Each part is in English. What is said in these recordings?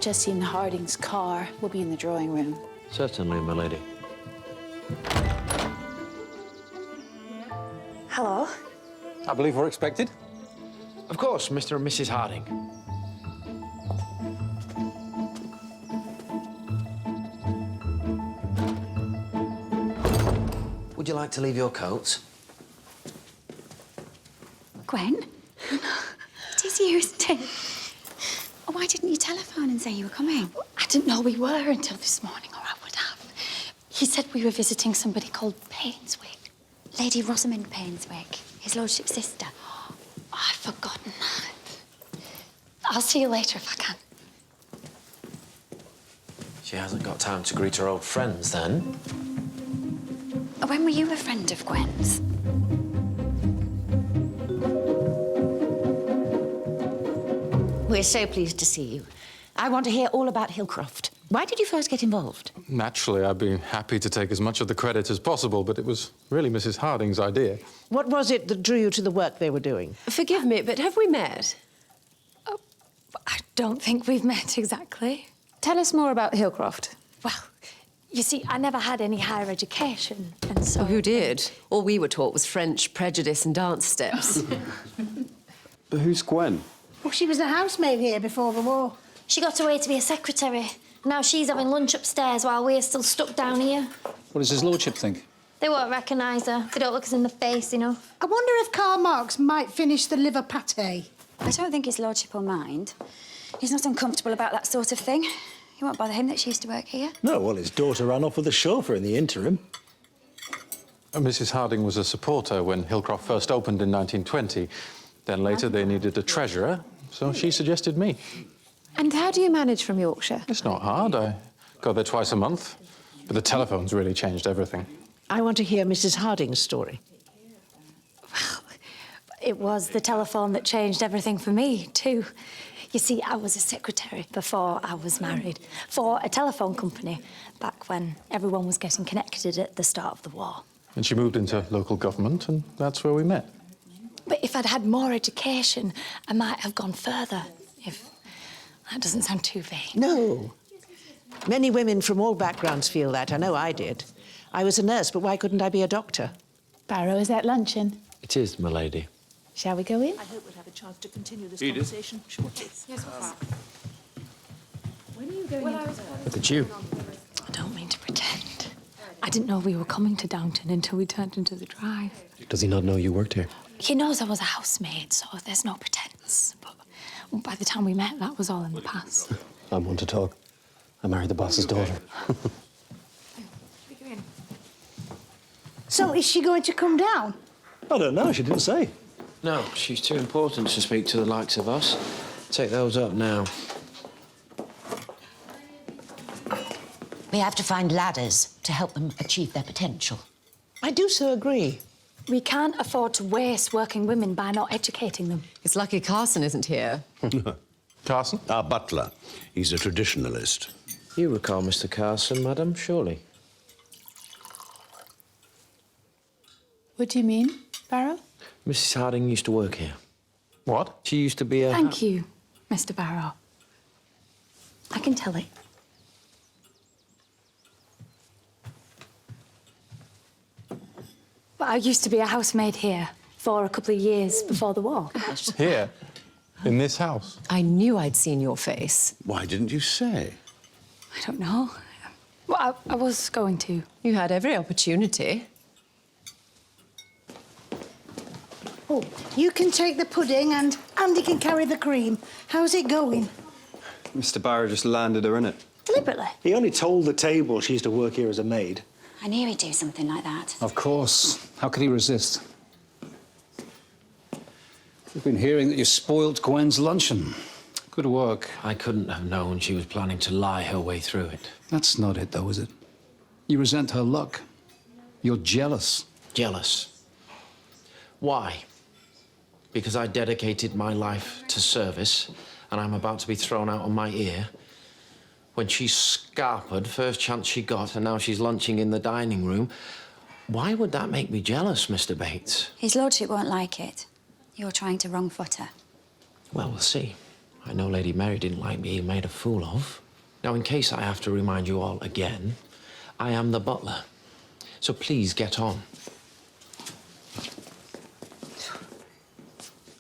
just seen Harding's car. We'll be in the drawing room. Certainly, my lady. Hello? I believe we're expected. Of course, Mr. and Mrs. Harding. Would you like to leave your coats? Gwen? It is you, isn't it? Oh, why didn't you telephone and say you were coming? I didn't know we were until this morning, or I would have. He said we were visiting somebody called Painswick. Lady Rosamond Painswick, his lordship's sister. Oh, I've forgotten that. I'll see you later if I can. She hasn't got time to greet her old friends, then. When were you a friend of Gwen's? We're so pleased to see you. I want to hear all about Hillcroft. Why did you first get involved? Naturally, I'd be happy to take as much of the credit as possible, but it was really Mrs. Harding's idea. What was it that drew you to the work they were doing? Forgive me, but have we met? Oh, I don't think we've met exactly. Tell us more about Hillcroft. Well, you see, I never had any higher education, and so... Oh, who did? All we were taught was French, prejudice and dance steps. But who's Gwen? Well, she was a housemaid here before the war. She got away to be a secretary. Now she's having lunch upstairs while we're still stuck down here. What does his lordship think? They won't recognise her. They don't look us in the face enough. I wonder if Karl Marx might finish the liver pâté. I don't think his lordship will mind. He's not uncomfortable about that sort of thing. It won't bother him that she used to work here. No, well, his daughter ran off with a chauffeur in the interim. Mrs. Harding was a supporter when Hillcroft first opened in 1920. Then later they needed a treasurer, so she suggested me. And how do you manage from Yorkshire? It's not hard. I go there twice a month. But the telephone's really changed everything. I want to hear Mrs. Harding's story. Well, it was the telephone that changed everything for me, too. You see, I was a secretary before I was married for a telephone company back when everyone was getting connected at the start of the war. And she moved into local government, and that's where we met. But if I'd had more education, I might have gone further, if that doesn't sound too vague. No. Many women from all backgrounds feel that. I know I did. I was a nurse, but why couldn't I be a doctor? Barrow, is that luncheon? It is, my lady. Shall we go in? I hope we'll have a chance to continue this Edith? conversation shortly. Yes, When are you going Look at you. I don't mean to pretend. I didn't know we were coming to Downton until we turned into the drive. Does he not know you worked here? He knows I was a housemaid, so there's no pretence. But by the time we met, that was all in the past. I want to talk. I married the boss's daughter. So is she going to come down? I don't know, she didn't say. No, she's too important to speak to the likes of us. Take those up now. We have to find ladders to help them achieve their potential. I do so agree. We can't afford to waste working women by not educating them. It's lucky Carson isn't here. Carson? Our butler. He's a traditionalist. You recall Mr. Carson, madam, surely? What do you mean, Barrow? Mrs. Harding used to work here. What? She used to be a... Thank you, Mr. Barrow. I can tell it. But I used to be a housemaid here for a couple of years before the war. Here? In this house? I knew I'd seen your face. Why didn't you say? I don't know. Well, I was going to. You had every opportunity. Oh, you can take the pudding and Andy can carry the cream. How's it going? Mr. Barrow just landed her in it. Deliberately? He only told the table she used to work here as a maid. I knew he'd do something like that. Of course. How could he resist? We've been hearing that you spoilt Gwen's luncheon. Good work. I couldn't have known she was planning to lie her way through it. That's not it, though, is it? You resent her luck. You're jealous. Jealous. Why? Because I dedicated my life to service and I'm about to be thrown out on my ear when she scarpered first chance she got and now she's lunching in the dining room. Why would that make me jealous, Mr. Bates? His lordship won't like it. You're trying to wrong-foot her. Well, we'll see. I know Lady Mary didn't like me being made a fool of. Now, in case I have to remind you all again, I am the butler. So please get on.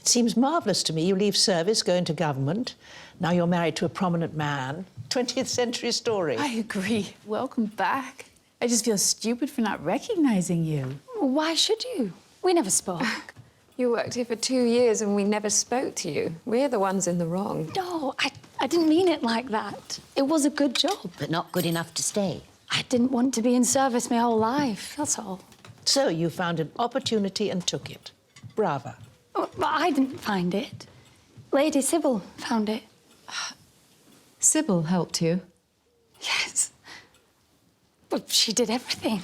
It seems marvellous to me. You leave service, go into government. Now you're married to a prominent man. 20th century story. I agree. Welcome back. I just feel stupid for not recognizing you. Why should you? We never spoke. You worked here for 2 years and we never spoke to you. We're the ones in the wrong. No, I didn't mean it like that. It was a good job. But not good enough to stay. I didn't want to be in service my whole life, that's all. So you found an opportunity and took it. Bravo. Oh, but I didn't find it. Lady Sybil found it. Sybil helped you. Yes. But she did everything.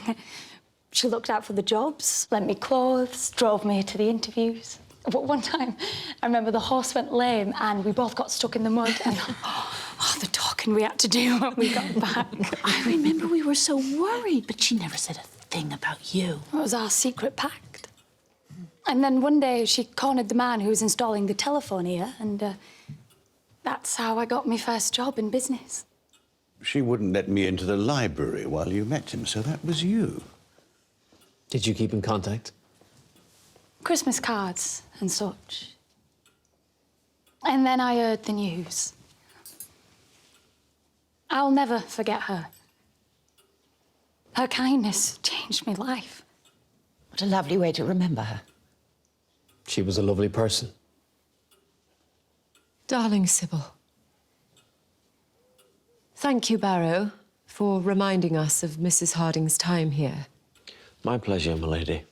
She looked out for the jobs, lent me clothes, drove me to the interviews. But one time, I remember the horse went lame and we both got stuck in the mud and the talking we had to do when we got back. I remember we were so worried, but she never said a thing about you. It was our secret pact. And then one day she cornered the man who was installing the telephone here and that's how I got my first job in business. She wouldn't let me into the library while you met him, so that was you. Did you keep in contact? Christmas cards and such. And then I heard the news. I'll never forget her. Her kindness changed my life. What a lovely way to remember her. She was a lovely person. Darling Sybil. Thank you, Barrow, for reminding us of Mrs. Harding's time here. My pleasure, my lady.